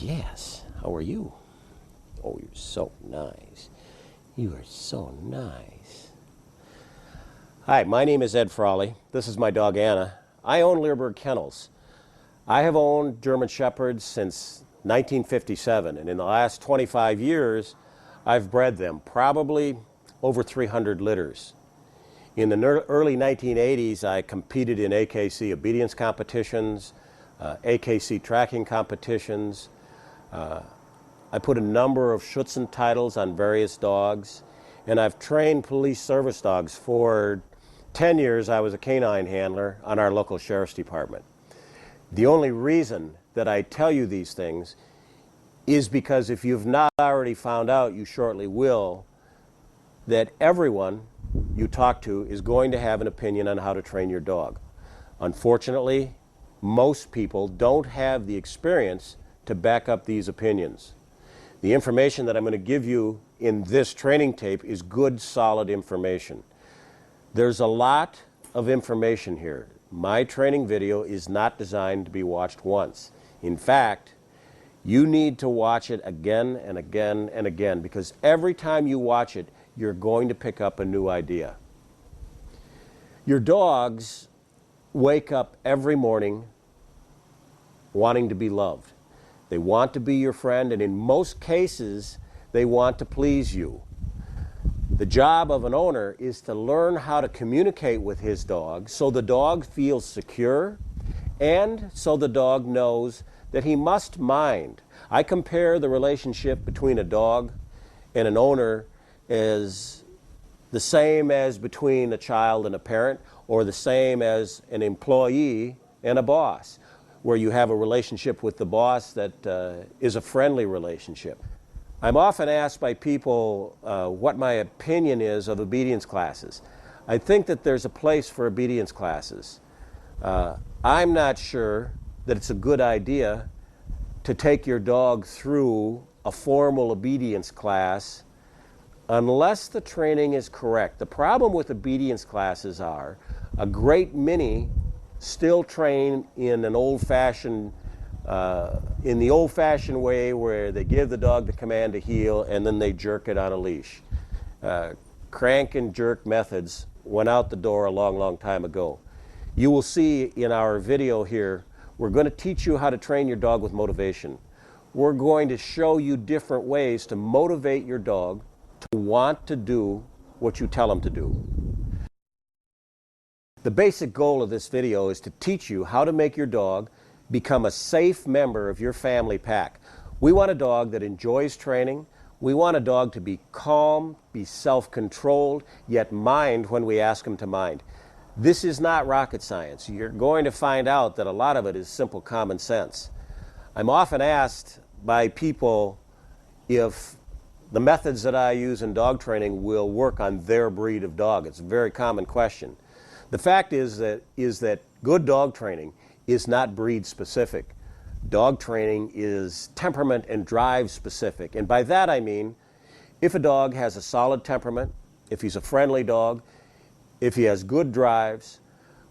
Yes, how are you? Oh, you're so nice. You are so nice. Hi, my name is Ed Frawley. This is my dog Anna. I own Leerburg Kennels. I have owned German Shepherds since 1957, and in the last 25 years, I've bred them, probably over 300 litters. In the early 1980s, I competed in AKC obedience competitions, AKC tracking competitions. I put a number of Schutzhund titles on various dogs, and I've trained police service dogs. For 10 years, I was a canine handler on our local sheriff's department. The only reason that I tell you these things is because if you've not already found out, you shortly will, that everyone you talk to is going to have an opinion on how to train your dog. Unfortunately, most people don't have the experience to back up these opinions. The information that I'm going to give you in this training tape is good, solid information. There's a lot of information here. My training video is not designed to be watched once. In fact, you need to watch it again and again and again, because every time you watch it, you're going to pick up a new idea. Your dogs wake up every morning wanting to be loved. They want to be your friend, and in most cases, they want to please you. The job of an owner is to learn how to communicate with his dog so the dog feels secure and so the dog knows that he must mind. I compare the relationship between a dog and an owner as the same as between a child and a parent, or the same as an employee and a boss, where you have a relationship with the boss that is a friendly relationship. I'm often asked by people what my opinion is of obedience classes. I think that there's a place for obedience classes. I'm not sure that it's a good idea to take your dog through a formal obedience class unless the training is correct. The problem with obedience classes are a great many still train in an old-fashioned, in the old-fashioned way where they give the dog the command to heel and then they jerk it on a leash. Crank and jerk methods went out the door a long, long time ago. You will see in our video here, we're going to teach you how to train your dog with motivation. We're going to show you different ways to motivate your dog to want to do what you tell them to do. The basic goal of this video is to teach you how to make your dog become a safe member of your family pack. We want a dog that enjoys training. We want a dog to be calm, be self-controlled, yet mind when we ask him to mind. This is not rocket science. You're going to find out that a lot of it is simple common sense. I'm often asked by people if the methods that I use in dog training will work on their breed of dog. It's a very common question. The fact is that good dog training is not breed specific. Dog training is temperament and drive specific. And by that I mean, if a dog has a solid temperament, if he's a friendly dog, if he has good drives,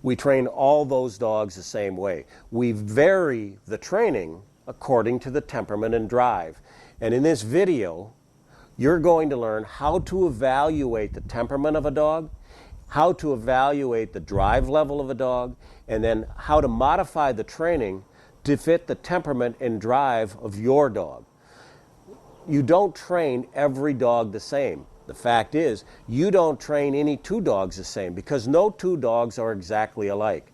we train all those dogs the same way. We vary the training according to the temperament and drive. And in this video, you're going to learn how to evaluate the temperament of a dog, how to evaluate the drive level of a dog, and then how to modify the training to fit the temperament and drive of your dog. You don't train every dog the same. The fact is, you don't train any two dogs the same because no two dogs are exactly alike.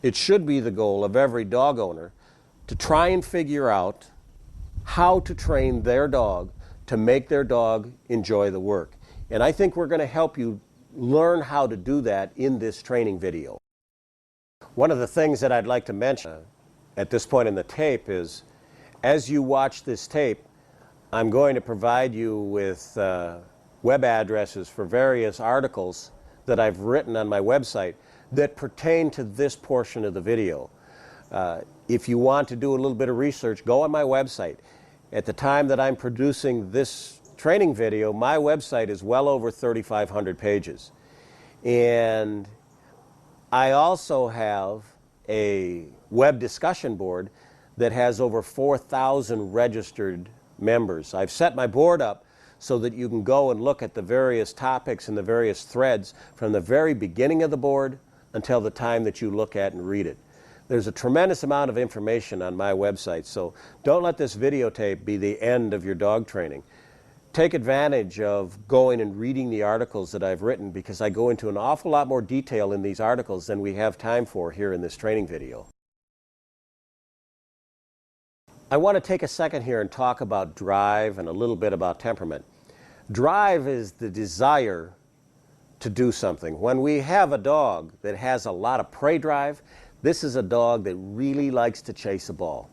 It should be the goal of every dog owner to try and figure out how to train their dog to make their dog enjoy the work. And I think we're going to help you learn how to do that in this training video. One of the things that I'd like to mention at this point in the tape is, as you watch this tape, I'm going to provide you with web addresses for various articles that I've written on my website that pertain to this portion of the video. If you want to do a little bit of research, go on my website. At the time that I'm producing this training video, my website is well over 3,500 pages. And I also have a web discussion board that has over 4,000 registered members. I've set my board up so that you can go and look at the various topics and the various threads from the very beginning of the board until the time that you look at and read it. There's a tremendous amount of information on my website, so don't let this videotape be the end of your dog training. Take advantage of going and reading the articles that I've written, because I go into an awful lot more detail in these articles than we have time for here in this training video. I want to take a second here and talk about drive and a little bit about temperament. Drive is the desire to do something. When we have a dog that has a lot of prey drive, this is a dog that really likes to chase a ball.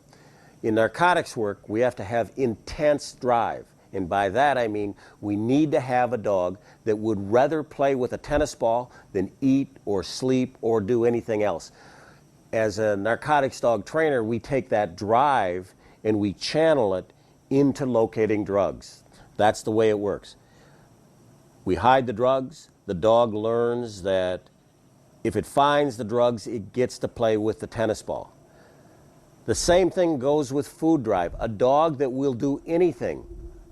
In narcotics work, we have to have intense drive. And by that I mean we need to have a dog that would rather play with a tennis ball than eat or sleep or do anything else. As a narcotics dog trainer, we take that drive and we channel it into locating drugs. That's the way it works. We hide the drugs. The dog learns that if it finds the drugs, it gets to play with the tennis ball. The same thing goes with food drive. A dog that will do anything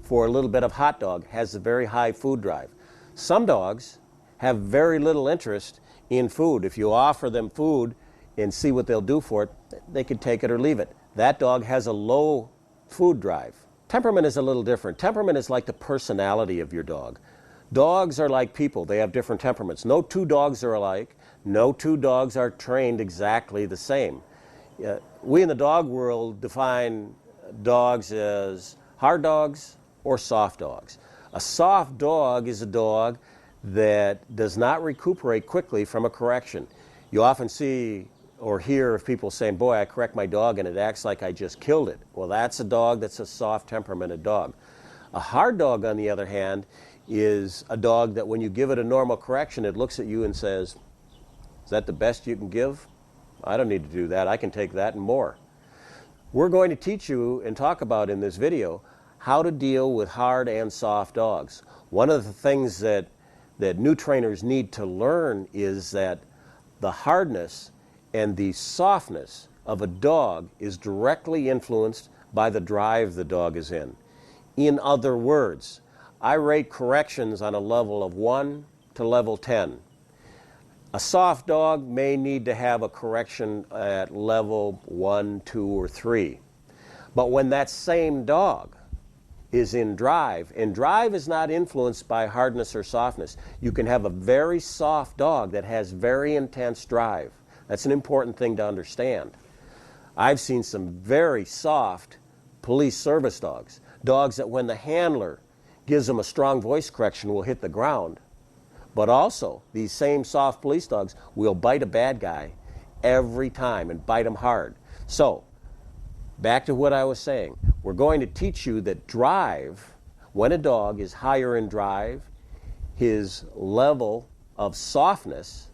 for a little bit of hot dog has a very high food drive. Some dogs have very little interest in food. If you offer them food and see what they'll do for it, they can take it or leave it. That dog has a low food drive. Temperament is a little different. Temperament is like the personality of your dog. Dogs are like people. They have different temperaments. No two dogs are alike. No two dogs are trained exactly the same. We in the dog world define dogs as hard dogs or soft dogs. A soft dog is a dog that does not recuperate quickly from a correction. You often see or hear of people saying, boy, I correct my dog and it acts like I just killed it. Well, that's a dog that's a soft temperamented dog. A hard dog, on the other hand, is a dog that when you give it a normal correction, it looks at you and says, is that the best you can give? I don't need to do that. I can take that and more. We're going to teach you and talk about in this video how to deal with hard and soft dogs. One of the things that new trainers need to learn is that the hardness and the softness of a dog is directly influenced by the drive the dog is in. In other words, I rate corrections on a level of 1 to level 10. A soft dog may need to have a correction at level 1, 2, or 3. But when that same dog is in drive, and drive is not influenced by hardness or softness, you can have a very soft dog that has very intense drive. That's an important thing to understand. I've seen some very soft police service dogs, dogs that when the handler gives them a strong voice correction will hit the ground. But also, these same soft police dogs will bite a bad guy every time and bite him hard. So, back to what I was saying. We're going to teach you that drive, when a dog is higher in drive, his level of softness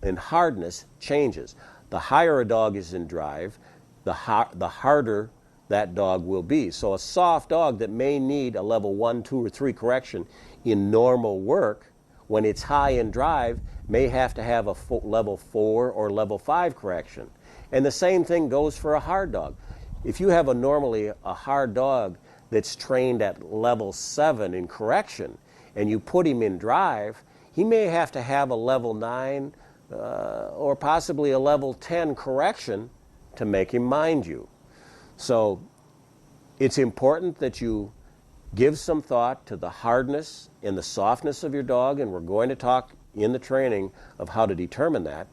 and hardness changes. The higher a dog is in drive, the harder that dog will be. So a soft dog that may need a level 1, 2, or 3 correction in normal work, when it's high in drive, may have to have a level 4 or level 5 correction. And the same thing goes for a hard dog. If you have normally a hard dog that's trained at level 7 in correction, and you put him in drive, he may have to have a level 9 or possibly a level 10 correction to make him mind you. So it's important that you give some thought to the hardness and the softness of your dog, and we're going to talk in the training of how to determine that.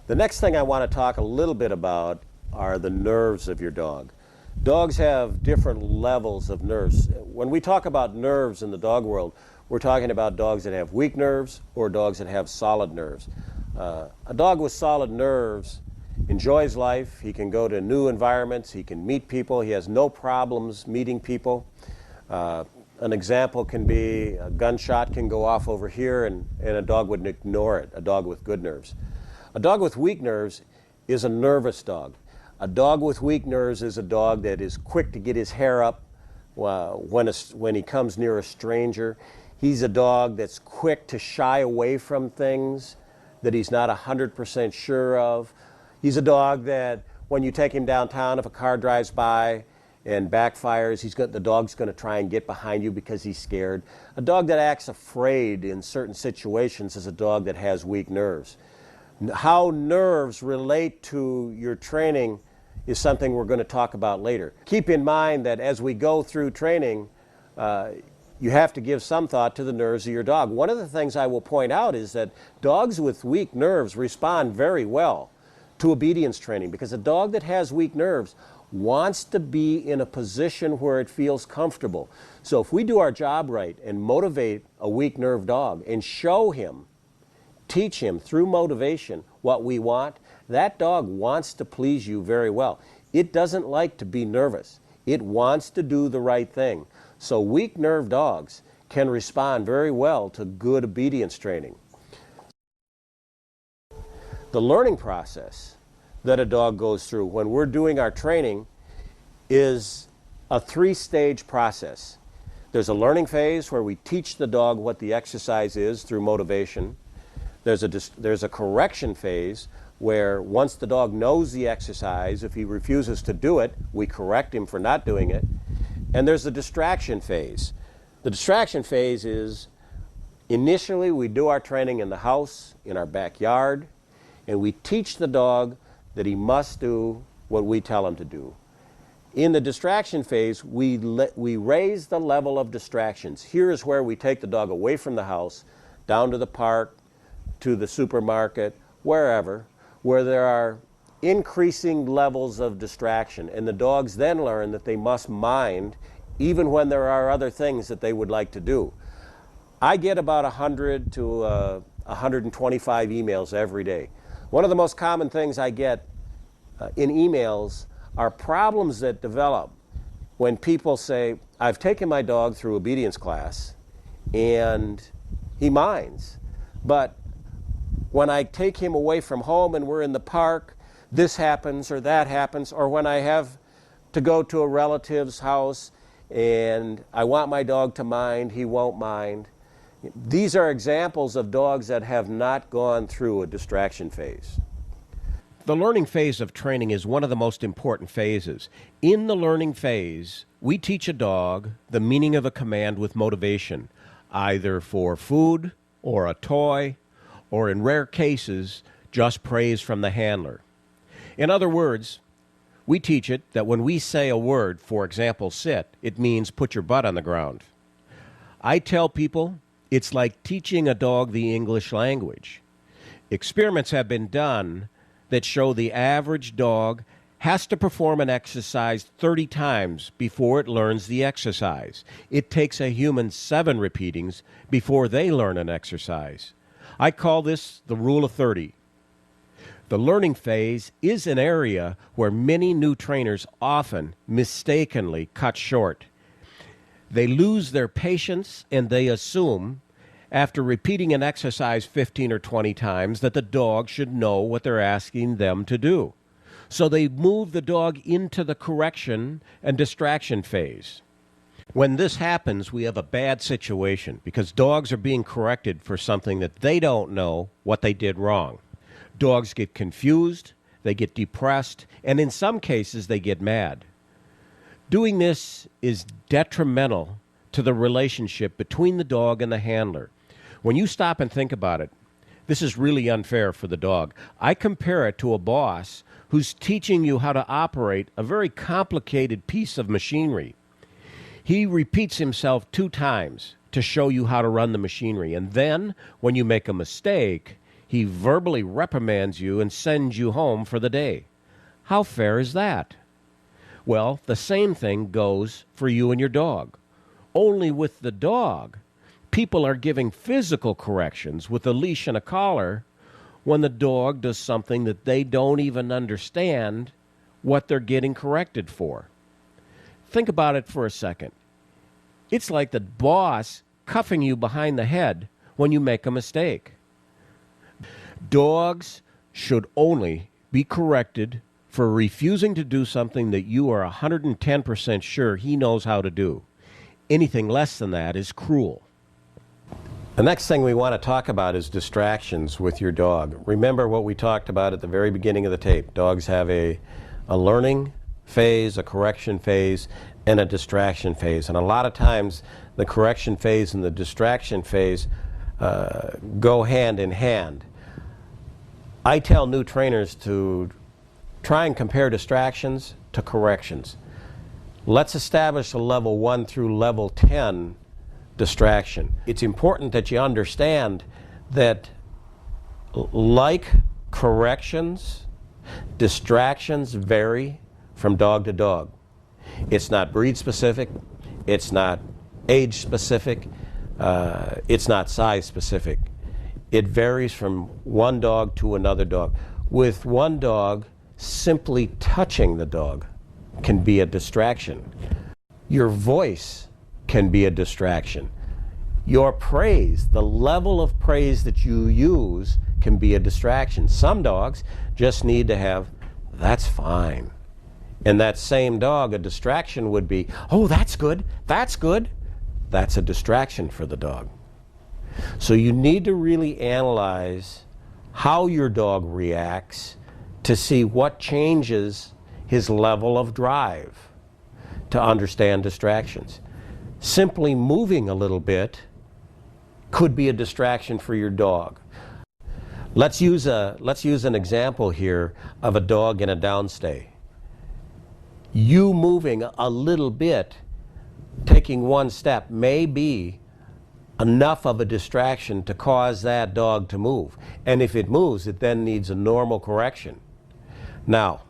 The next thing I want to talk a little bit about are the nerves of your dog. Dogs have different levels of nerves. When we talk about nerves in the dog world, we're talking about dogs that have weak nerves or dogs that have solid nerves. A dog with solid nerves enjoys life. He can go to new environments. He can meet people. He has no problems meeting people. An example can be a gunshot can go off over here and a dog would ignore it, a dog with good nerves. A dog with weak nerves is a nervous dog. A dog with weak nerves is a dog that is quick to get his hair up when he comes near a stranger. He's a dog that's quick to shy away from things that he's not 100% sure of. He's a dog that when you take him downtown, if a car drives by and backfires, the dog's going to try and get behind you because he's scared. A dog that acts afraid in certain situations is a dog that has weak nerves. How nerves relate to your training is something we're going to talk about later. Keep in mind that as we go through training, you have to give some thought to the nerves of your dog. One of the things I will point out is that dogs with weak nerves respond very well to obedience training, because a dog that has weak nerves wants to be in a position where it feels comfortable. So if we do our job right and motivate a weak nerve dog and show him, teach him through motivation what we want, that dog wants to please you very well. It doesn't like to be nervous. It wants to do the right thing. So weak nerve dogs can respond very well to good obedience training. The learning process that a dog goes through when we're doing our training is a three-stage process. There's a learning phase where we teach the dog what the exercise is through motivation. There's a correction phase where once the dog knows the exercise, if he refuses to do it, we correct him for not doing it. And there's the distraction phase. The distraction phase is initially we do our training in the house, in our backyard, and we teach the dog that he must do what we tell him to do. In the distraction phase, we raise the level of distractions. Here is where we take the dog away from the house, down to the park, to the supermarket, wherever, where there are increasing levels of distraction. And the dogs then learn that they must mind even when there are other things that they would like to do. I get about 100 to 125 emails every day. One of the most common things I get in emails are problems that develop when people say, I've taken my dog through obedience class and he minds, but when I take him away from home and we're in the park, this happens or that happens, or when I have to go to a relative's house and I want my dog to mind, he won't mind. These are examples of dogs that have not gone through a distraction phase. The learning phase of training is one of the most important phases. In the learning phase, we teach a dog the meaning of a command with motivation, either for food or a toy, or in rare cases, just praise from the handler. In other words, we teach it that when we say a word, for example, sit, it means put your butt on the ground. I tell people it's like teaching a dog the English language. Experiments have been done that show the average dog has to perform an exercise 30 times before it learns the exercise. It takes a human 7 repeatings before they learn an exercise. I call this the rule of 30. The learning phase is an area where many new trainers often mistakenly cut short. They lose their patience and they assume, after repeating an exercise 15 or 20 times, that the dog should know what they're asking them to do. So they move the dog into the correction and distraction phase. When this happens, we have a bad situation because dogs are being corrected for something that they don't know what they did wrong. Dogs get confused, they get depressed, and in some cases they get mad. Doing this is detrimental to the relationship between the dog and the handler. When you stop and think about it, this is really unfair for the dog. I compare it to a boss who's teaching you how to operate a very complicated piece of machinery. He repeats himself 2 times to show you how to run the machinery, and then, when you make a mistake, he verbally reprimands you and sends you home for the day. How fair is that? Well, the same thing goes for you and your dog. Only with the dog, people are giving physical corrections with a leash and a collar when the dog does something that they don't even understand what they're getting corrected for. Think about it for a second. It's like the boss cuffing you behind the head when you make a mistake. Dogs should only be corrected for refusing to do something that you are 110% sure he knows how to do. Anything less than that is cruel. The next thing we want to talk about is distractions with your dog. Remember what we talked about at the very beginning of the tape. Dogs have a learning phase, a correction phase, and a distraction phase. And a lot of times the correction phase and the distraction phase go hand in hand. I tell new trainers to try and compare distractions to corrections. Let's establish a level 1 through level 10 distraction. It's important that you understand that, like corrections, distractions vary from dog to dog. It's not breed specific, it's not age specific, it's not size specific. It varies from one dog to another dog. With one dog, simply touching the dog can be a distraction. Your voice can be a distraction. Your praise, the level of praise that you use, can be a distraction. Some dogs just need to have, "That's fine." And that same dog, a distraction would be, "Oh, that's good, that's good." That's a distraction for the dog. So you need to really analyze how your dog reacts to see what changes his level of drive to understand distractions. Simply moving a little bit could be a distraction for your dog. Let's use an example here of a dog in a downstay. You moving a little bit, taking one step, may be enough of a distraction to cause that dog to move. And if it moves, it then needs a normal correction. Now,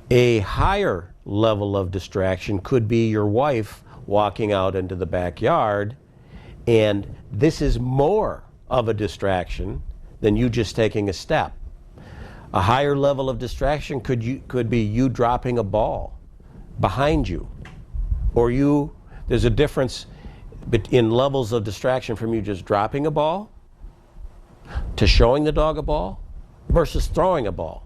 a higher level of distraction could be your wife walking out into the backyard, and this is more of a distraction than you just taking a step. A higher level of distraction could be you dropping a ball behind you, or there's a difference in levels of distraction from you just dropping a ball to showing the dog a ball versus throwing a ball.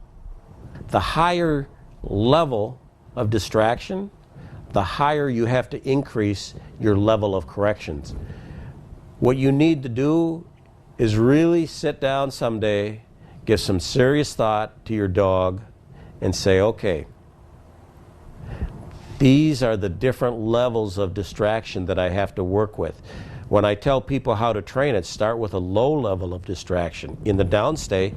The higher level of distraction, the higher you have to increase your level of corrections. What you need to do is really sit down someday, give some serious thought to your dog, and say, okay, these are the different levels of distraction that I have to work with. When I tell people how to train it, start with a low level of distraction. In the downstay,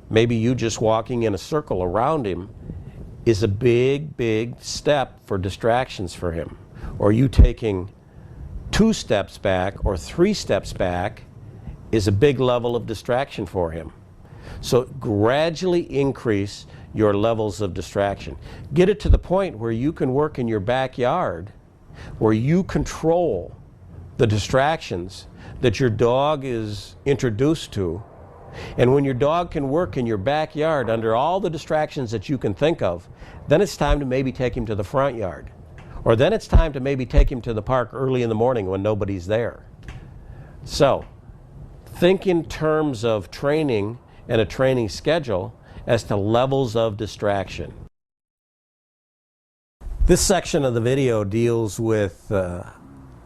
maybe you just walking in a circle around him is a big, big step for distractions for him. Or you taking 2 steps back or 3 steps back is a big level of distraction for him. So gradually increase your levels of distraction. Get it to the point where you can work in your backyard, where you control the distractions that your dog is introduced to. And when your dog can work in your backyard under all the distractions that you can think of, then it's time to maybe take him to the front yard. Or then it's time to maybe take him to the park early in the morning when nobody's there. So, think in terms of training and a training schedule as to levels of distraction. This section of the video deals with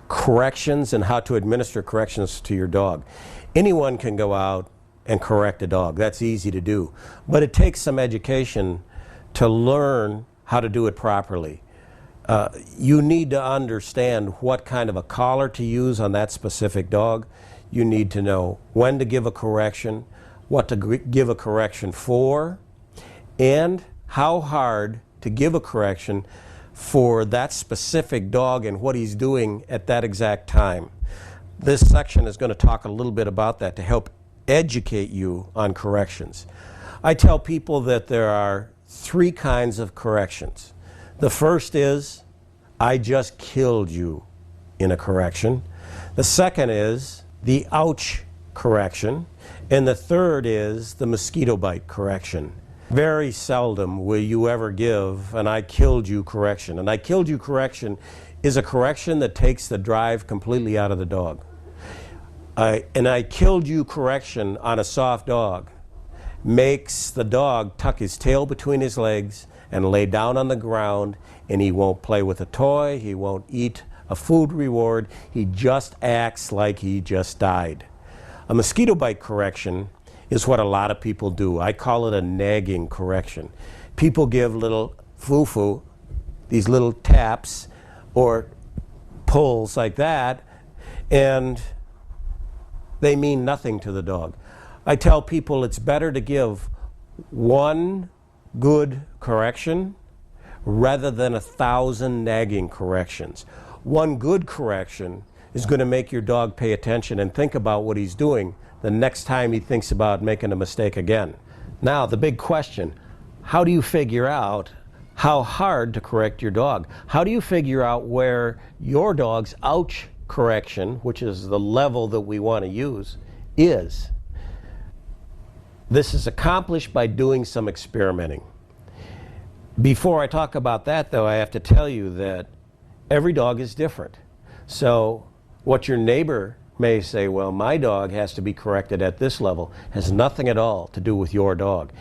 corrections and how to administer corrections to your dog. Anyone can go out and correct a dog. That's easy to do. But it takes some education to learn how to do it properly. You need to understand what kind of a collar to use on that specific dog. You need to know when to give a correction, what to give a correction for, and how hard to give a correction for that specific dog and what he's doing at that exact time. This section is going to talk a little bit about that to help educate you on corrections. I tell people that there are 3 kinds of corrections. The first is, I just killed you in a correction. The second is the ouch correction. And the third is the mosquito bite correction. Very seldom will you ever give an I killed you correction. An I killed you correction is a correction that takes the drive completely out of the dog. An I killed you correction on a soft dog makes the dog tuck his tail between his legs and lay down on the ground, and he won't play with a toy, he won't eat a food reward. He just acts like he just died. A mosquito bite correction is what a lot of people do. I call it a nagging correction. People give little foo-foo, these little taps or pulls like that, and they mean nothing to the dog. I tell people it's better to give one good correction rather than 1,000 nagging corrections. One good correction is going to make your dog pay attention and think about what he's doing the next time he thinks about making a mistake again. Now, the big question, how do you figure out how hard to correct your dog? How do you figure out where your dog's ouch correction, which is the level that we want to use, is? This is accomplished by doing some experimenting. Before I talk about that, though, I have to tell you that every dog is different. So what your neighbor may say, well, my dog has to be corrected at this level, has nothing at all to do with your dog.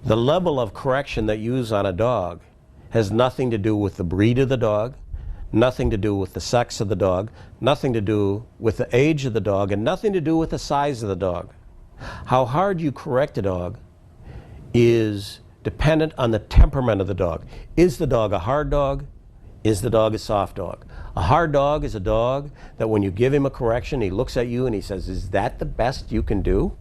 The level of correction that you use on a dog has nothing to do with the breed of the dog, nothing to do with the sex of the dog, nothing to do with the age of the dog, and nothing to do with the size of the dog. How hard you correct a dog is dependent on the temperament of the dog. Is the dog a hard dog? Is the dog a soft dog? A hard dog is a dog that when you give him a correction, he looks at you and he says, is that the best you can do?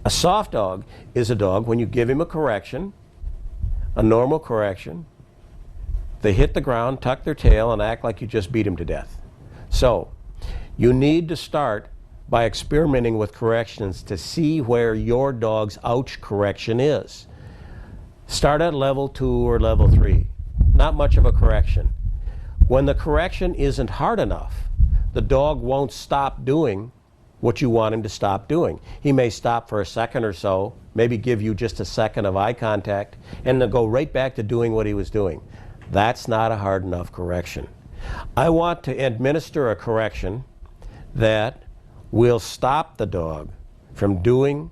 A soft dog is a dog, when you give him a correction, a normal correction, they hit the ground, tuck their tail, and act like you just beat him to death. So, you need to start by experimenting with corrections to see where your dog's ouch correction is. Start at level 2 or level 3. Not much of a correction. When the correction isn't hard enough, the dog won't stop doing what you want him to stop doing. He may stop for a second or so, maybe give you just a second of eye contact, and then go right back to doing what he was doing. That's not a hard enough correction. I want to administer a correction that will stop the dog from doing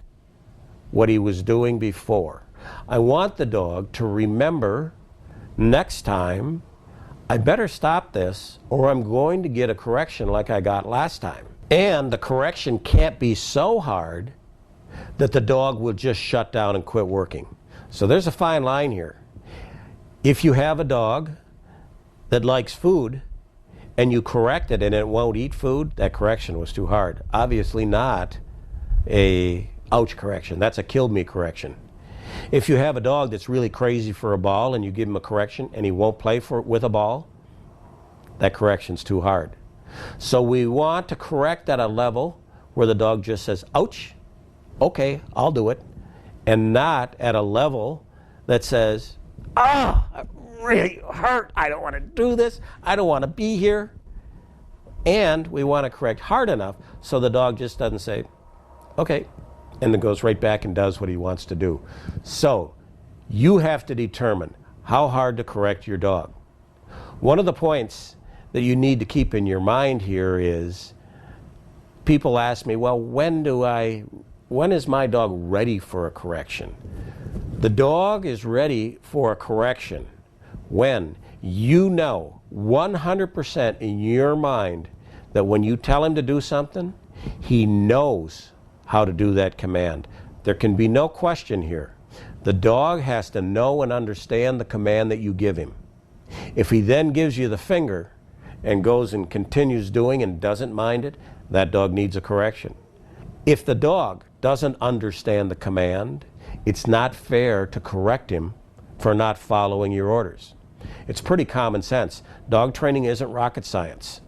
what he was doing before. I want the dog to remember next time, I better stop this or I'm going to get a correction like I got last time. And the correction can't be so hard that the dog will just shut down and quit working. So there's a fine line here. If you have a dog that likes food and you correct it and it won't eat food, that correction was too hard. Obviously not a ouch correction. That's a killed me correction. If you have a dog that's really crazy for a ball and you give him a correction and he won't play with a ball, that correction's too hard. So we want to correct at a level where the dog just says, ouch, okay, I'll do it, and not at a level that says, I'm really hurt, I don't want to do this, I don't want to be here. And we want to correct hard enough so the dog just doesn't say, okay, and then goes right back and does what he wants to do. So you have to determine how hard to correct your dog. One of the points that you need to keep in your mind here is, people ask me, well, when is my dog ready for a correction? The dog is ready for a correction when you know 100% in your mind that when you tell him to do something, he knows how to do that command. There can be no question here. The dog has to know and understand the command that you give him. If he then gives you the finger and goes and continues doing and doesn't mind it, that dog needs a correction. If the dog doesn't understand the command, it's not fair to correct him for not following your orders. It's pretty common sense. Dog training isn't rocket science.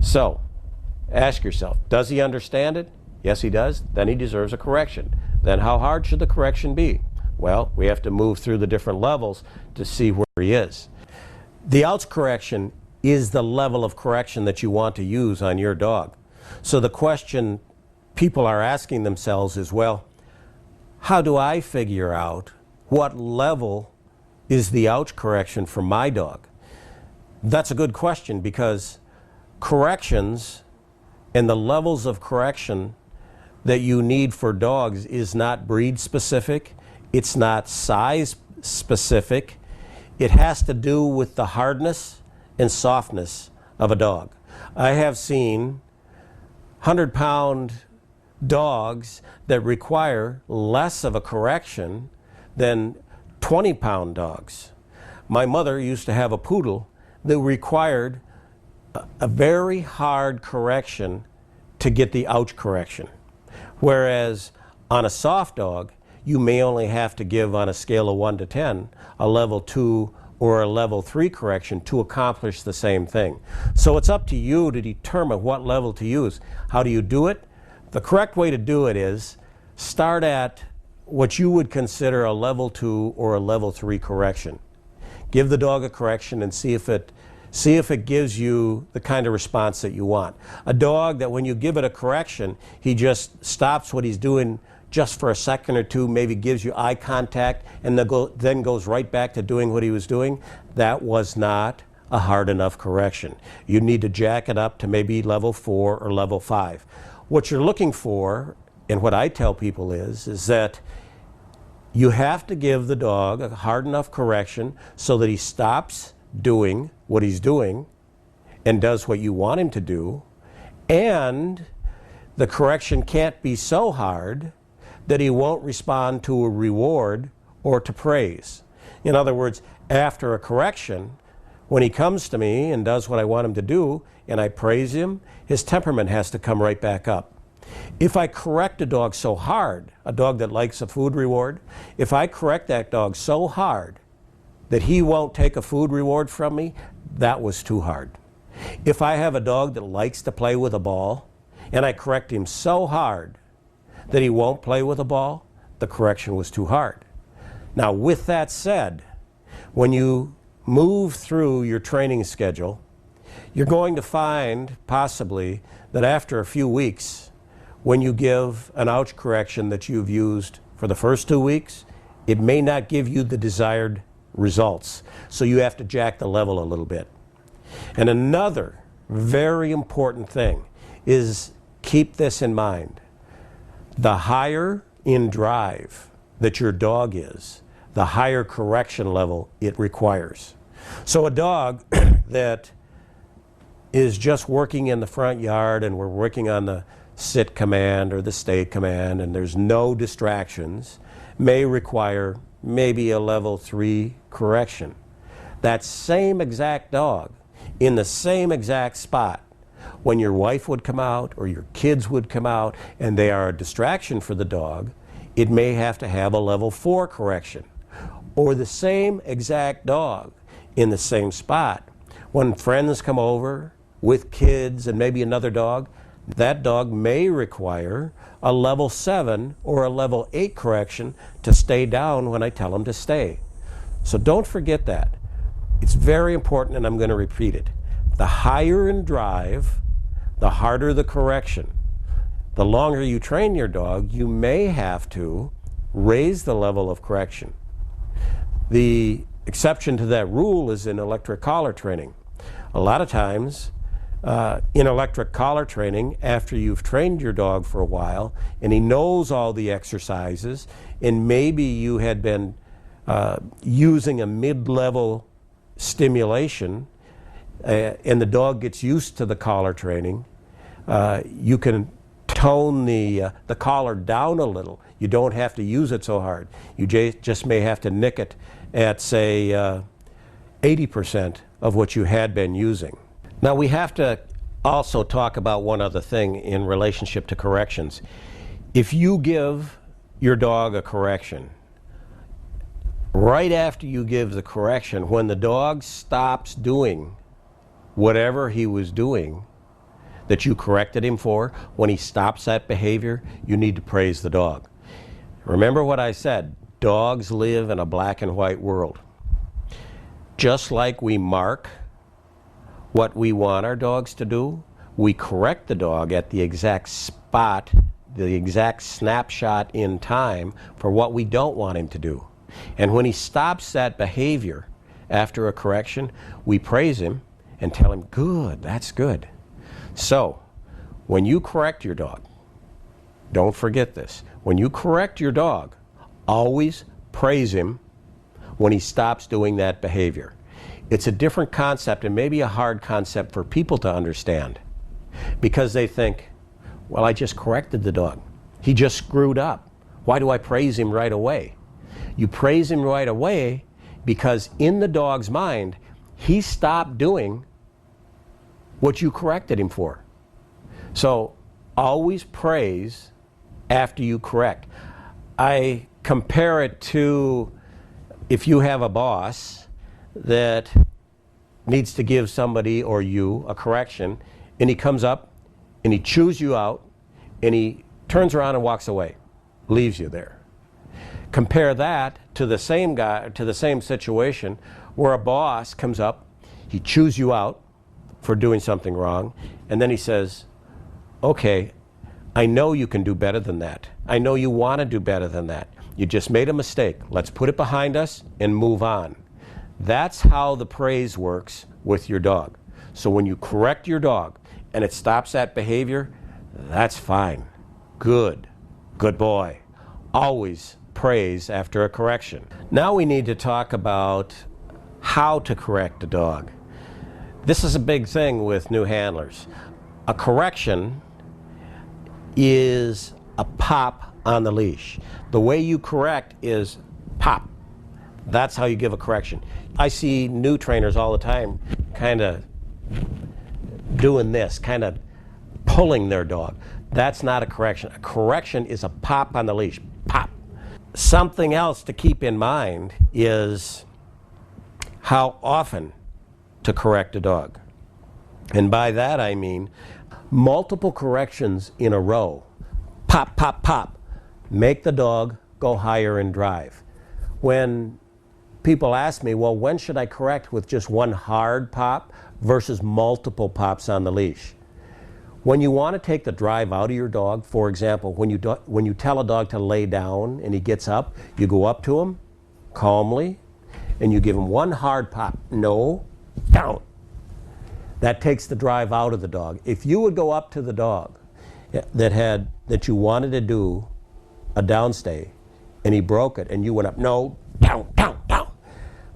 So, ask yourself, does he understand it? Yes, he does. Then he deserves a correction. Then how hard should the correction be? Well, we have to move through the different levels to see where he is. The ouch correction is the level of correction that you want to use on your dog. So the question people are asking themselves is, well, how do I figure out what level is the ouch correction for my dog? That's a good question, because corrections and the levels of correction that you need for dogs is not breed specific, it's not size specific, it has to do with the hardness and softness of a dog. I have seen 100-pound dogs that require less of a correction than 20-pound dogs. My mother used to have a poodle that required a very hard correction to get the ouch correction. Whereas on a soft dog, you may only have to give, on a scale of 1 to 10, a level 2 or a level 3 correction to accomplish the same thing. So it's up to you to determine what level to use. How do you do it? The correct way to do it is start at what you would consider a level 2 or a level 3 correction. Give the dog a correction and see if it gives you the kind of response that you want. A dog that when you give it a correction, he just stops what he's doing just for a second or two, maybe gives you eye contact, and then goes right back to doing what he was doing, that was not a hard enough correction. You need to jack it up to maybe level 4 or level 5. What you're looking for, and what I tell people is that you have to give the dog a hard enough correction so that he stops doing what he's doing and does what you want him to do, and the correction can't be so hard that he won't respond to a reward or to praise. In other words, after a correction, when he comes to me and does what I want him to do and I praise him, his temperament has to come right back up. If I correct a dog so hard, a dog that likes a food reward, if I correct that dog so hard that he won't take a food reward from me, that was too hard. If I have a dog that likes to play with a ball and I correct him so hard that he won't play with a ball, the correction was too hard. Now, with that said, when you move through your training schedule, you're going to find possibly that after a few weeks, when you give an ouch correction that you've used for the first 2 weeks, it may not give you the desired results. So you have to jack the level a little bit. And another very important thing is, keep this in mind. The higher in drive that your dog is, the higher correction level it requires. So a dog that is just working in the front yard and we're working on the sit command or the stay command and there's no distractions may require maybe a level 3 correction. That same exact dog in the same exact spot, when your wife would come out or your kids would come out and they are a distraction for the dog, it may have to have a level 4 correction. Or the same exact dog in the same spot, when friends come over with kids and maybe another dog, that dog may require a level 7 or a level 8 correction to stay down when I tell him to stay. So don't forget that. It's very important, and I'm going to repeat it. The higher in drive, the harder the correction. The longer you train your dog, you may have to raise the level of correction. The exception to that rule is in electric collar training. A lot of times, in electric collar training, after you've trained your dog for a while and he knows all the exercises, and maybe you had been using a mid-level stimulation and the dog gets used to the collar training, you can tone the collar down a little. You don't have to use it so hard. You just may have to nick it at, say, 80% of what you had been using. Now, we have to also talk about one other thing in relationship to corrections. If you give your dog a correction, right after you give the correction, when the dog stops doing whatever he was doing that you corrected him for, when he stops that behavior, you need to praise the dog. Remember what I said, dogs live in a black and white world. Just like we mark what we want our dogs to do, we correct the dog at the exact spot, the exact snapshot in time for what we don't want him to do. And when he stops that behavior after a correction, we praise him and tell him, good, that's good. So, when you correct your dog, don't forget this. When you correct your dog, always praise him when he stops doing that behavior. It's a different concept and maybe a hard concept for people to understand because they think, well, I just corrected the dog. He just screwed up. Why do I praise him right away? You praise him right away because in the dog's mind, he stopped doing what you corrected him for. So always praise after you correct. I compare it to if you have a boss that needs to give somebody or you a correction, and he comes up and he chews you out and he turns around and walks away, leaves you there. Compare that to the same guy, to the same situation where a boss comes up, he chews you out for doing something wrong, and then he says, okay, I know you can do better than that. I know you want to do better than that. You just made a mistake. Let's put it behind us and move on. That's how the praise works with your dog. So when you correct your dog and it stops that behavior, that's fine. Good. Good boy. Always praise after a correction. Now we need to talk about how to correct a dog. This is a big thing with new handlers. A correction is a pop on the leash. The way you correct is pop. That's how you give a correction. I see new trainers all the time kind of doing this, kind of pulling their dog. That's not a correction. A correction is a pop on the leash. Pop. Something else to keep in mind is how often to correct a dog. And by that I mean multiple corrections in a row. Pop, pop, pop. Make the dog go higher and drive. When people ask me, well, when should I correct with just one hard pop versus multiple pops on the leash? When you want to take the drive out of your dog, for example, when you tell a dog to lay down and he gets up, you go up to him calmly and you give him one hard pop. No, down. That takes the drive out of the dog. If you would go up to the dog that you wanted to do a downstay and he broke it and you went up, no, down, down, down.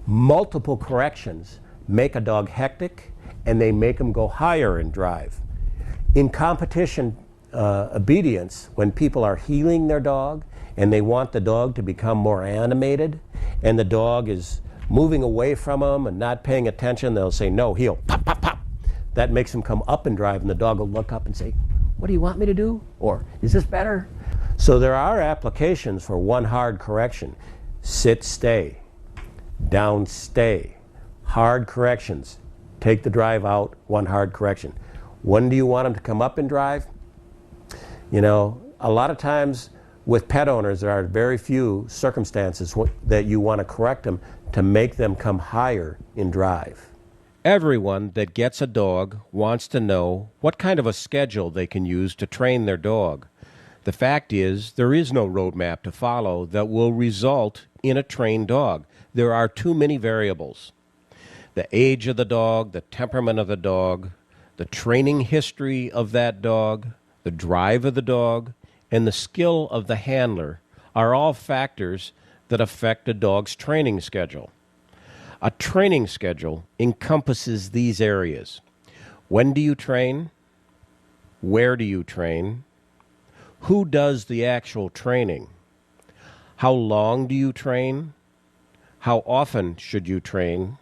Multiple corrections make a dog hectic and they make him go higher in drive. In competition obedience, when people are healing their dog and they want the dog to become more animated and the dog is moving away from them and not paying attention, they'll say, no, heel, pop, pop, pop. That makes them come up and drive, and the dog will look up and say, what do you want me to do? Or, is this better? So there are applications for one hard correction. Sit, stay. Down, stay. Hard corrections. Take the drive out, one hard correction. When do you want them to come up and drive? You know, a lot of times with pet owners, there are very few circumstances that you want to correct them to make them come higher in drive. Everyone that gets a dog wants to know what kind of a schedule they can use to train their dog. The fact is, there is no roadmap to follow that will result in a trained dog. There are too many variables. The age of the dog, the temperament of the dog, the training history of that dog, the drive of the dog, and the skill of the handler are all factors that affect a dog's training schedule. A training schedule encompasses these areas. When do you train? Where do you train? Who does the actual training? How long do you train? How often should you train?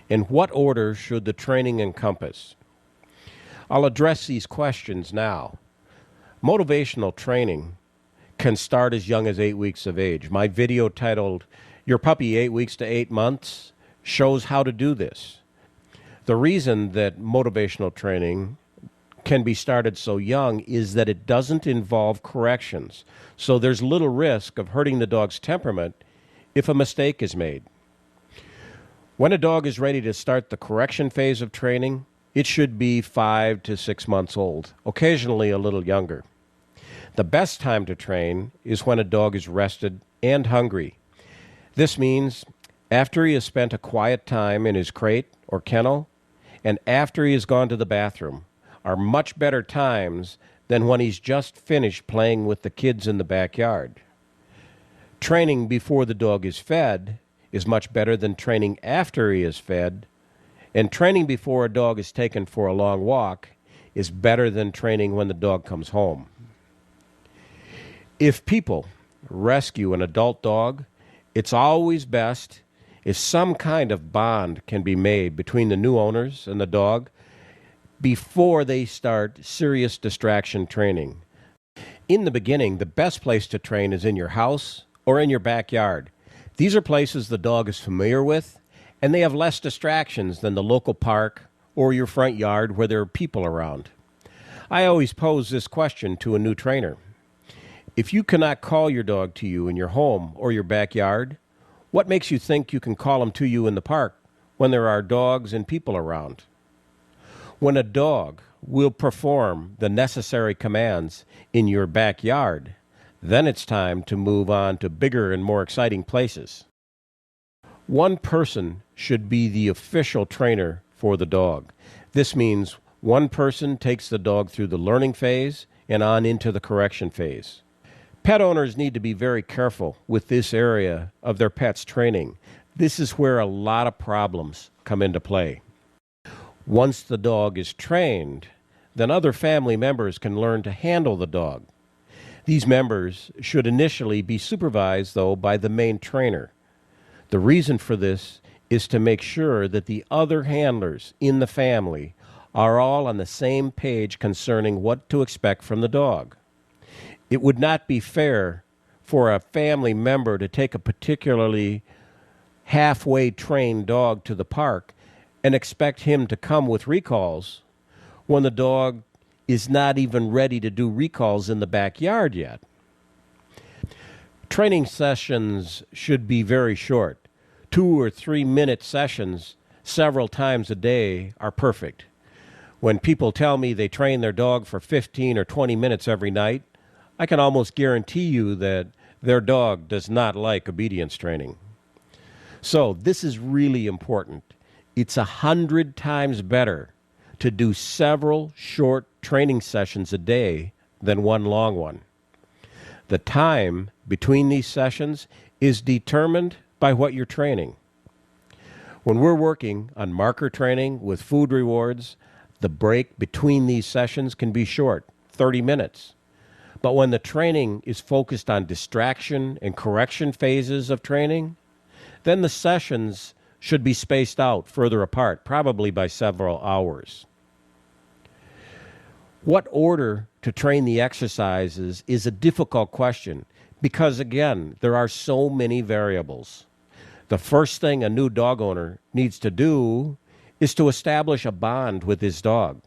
In what order should the training encompass? I'll address these questions now. Motivational training can start as young as 8 weeks of age. My video titled, Your Puppy 8 Weeks to 8 Months, shows how to do this. The reason that motivational training can be started so young is that it doesn't involve corrections. So there's little risk of hurting the dog's temperament if a mistake is made. When a dog is ready to start the correction phase of training, it should be 5 to 6 months old, occasionally a little younger. The best time to train is when a dog is rested and hungry. This means after he has spent a quiet time in his crate or kennel, and after he has gone to the bathroom, are much better times than when he's just finished playing with the kids in the backyard. Training before the dog is fed is much better than training after he is fed, and training before a dog is taken for a long walk is better than training when the dog comes home. If people rescue an adult dog, it's always best if some kind of bond can be made between the new owners and the dog before they start serious distraction training. In the beginning, the best place to train is in your house or in your backyard. These are places the dog is familiar with, and they have less distractions than the local park or your front yard where there are people around. I always pose this question to a new trainer. If you cannot call your dog to you in your home or your backyard, what makes you think you can call him to you in the park when there are dogs and people around? When a dog will perform the necessary commands in your backyard, then it's time to move on to bigger and more exciting places. One person should be the official trainer for the dog. This means one person takes the dog through the learning phase and on into the correction phase. Pet owners need to be very careful with this area of their pet's training. This is where a lot of problems come into play. Once the dog is trained, then other family members can learn to handle the dog. These members should initially be supervised, though, by the main trainer. The reason for this is to make sure that the other handlers in the family are all on the same page concerning what to expect from the dog. It would not be fair for a family member to take a particularly halfway trained dog to the park and expect him to come with recalls when the dog is not even ready to do recalls in the backyard yet. Training sessions should be very short. 2 or 3 minute sessions several times a day are perfect. When people tell me they train their dog for 15 or 20 minutes every night, I can almost guarantee you that their dog does not like obedience training. So this is really important. It's 100 times better to do several short training sessions a day than one long one. The time between these sessions is determined by what you're training. When we're working on marker training with food rewards, the break between these sessions can be short, 30 minutes. But when the training is focused on distraction and correction phases of training, then the sessions should be spaced out further apart, probably by several hours. What order to train the exercises is a difficult question because, again, there are so many variables. The first thing a new dog owner needs to do is to establish a bond with his dog.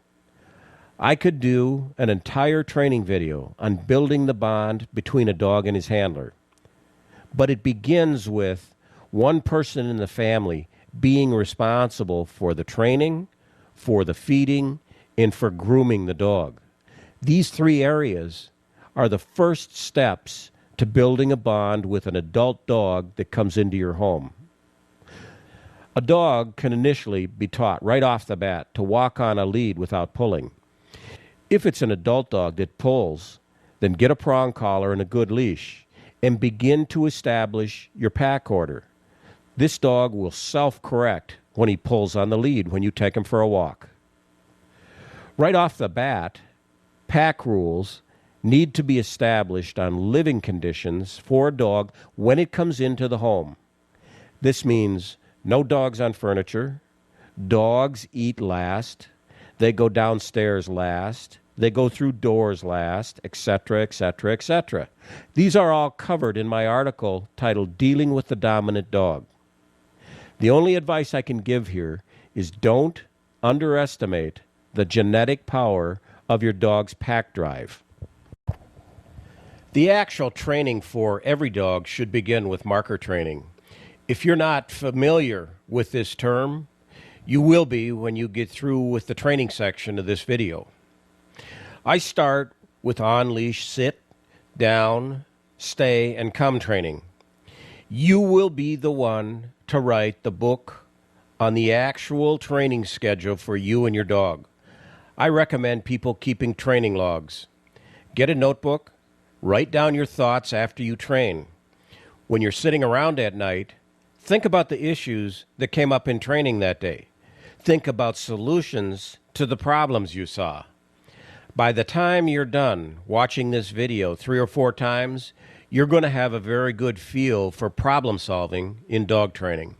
I could do an entire training video on building the bond between a dog and his handler. But it begins with one person in the family being responsible for the training, for the feeding, and for grooming the dog. These 3 areas are the first steps to building a bond with an adult dog that comes into your home. A dog can initially be taught right off the bat to walk on a lead without pulling. If it's an adult dog that pulls, then get a prong collar and a good leash and begin to establish your pack order. This dog will self-correct when he pulls on the lead when you take him for a walk. Right off the bat, pack rules need to be established on living conditions for a dog when it comes into the home. This means no dogs on furniture, dogs eat last, they go downstairs last, they go through doors last, etc., etc., etc. These are all covered in my article titled Dealing with the Dominant Dog. The only advice I can give here is don't underestimate the genetic power of your dog's pack drive. The actual training for every dog should begin with marker training. If you're not familiar with this term, you will be when you get through with the training section of this video. I start with on-leash sit, down, stay, and come training. You will be the one to write the book on the actual training schedule for you and your dog. I recommend people keeping training logs. Get a notebook, write down your thoughts after you train. When you're sitting around at night, Think about the issues that came up in training that day. Think about solutions to the problems you saw. By the time you're done watching this video 3 or 4 times, you're going to have a very good feel for problem solving in dog training.